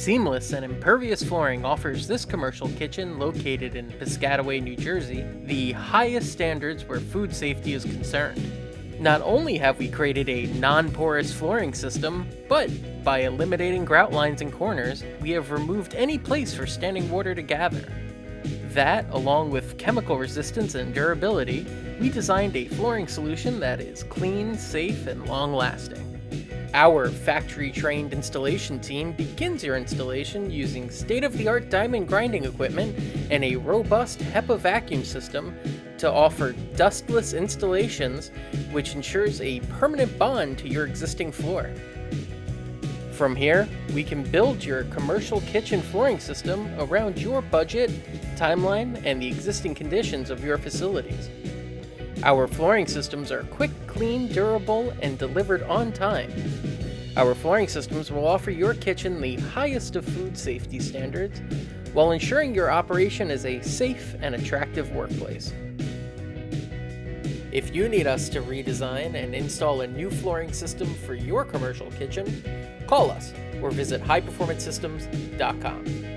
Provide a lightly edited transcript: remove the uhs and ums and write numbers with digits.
Seamless and impervious flooring offers this commercial kitchen located in Piscataway, New Jersey, the highest standards where food safety is concerned. Not only have we created a non-porous flooring system, but by eliminating grout lines and corners, we have removed any place for standing water to gather. That, along with chemical resistance and durability, we designed a flooring solution that is clean, safe, and long-lasting. Our factory-trained installation team begins your installation using state-of-the-art diamond grinding equipment and a robust HEPA vacuum system to offer dustless installations, which ensures a permanent bond to your existing floor. From here, we can build your commercial kitchen flooring system around your budget, timeline, and the existing conditions of your facilities. Our flooring systems are quick, clean, durable, and delivered on time. Our flooring systems will offer your kitchen the highest of food safety standards while ensuring your operation is a safe and attractive workplace. If you need us to redesign and install a new flooring system for your commercial kitchen, call us or visit highperformancesystems.com.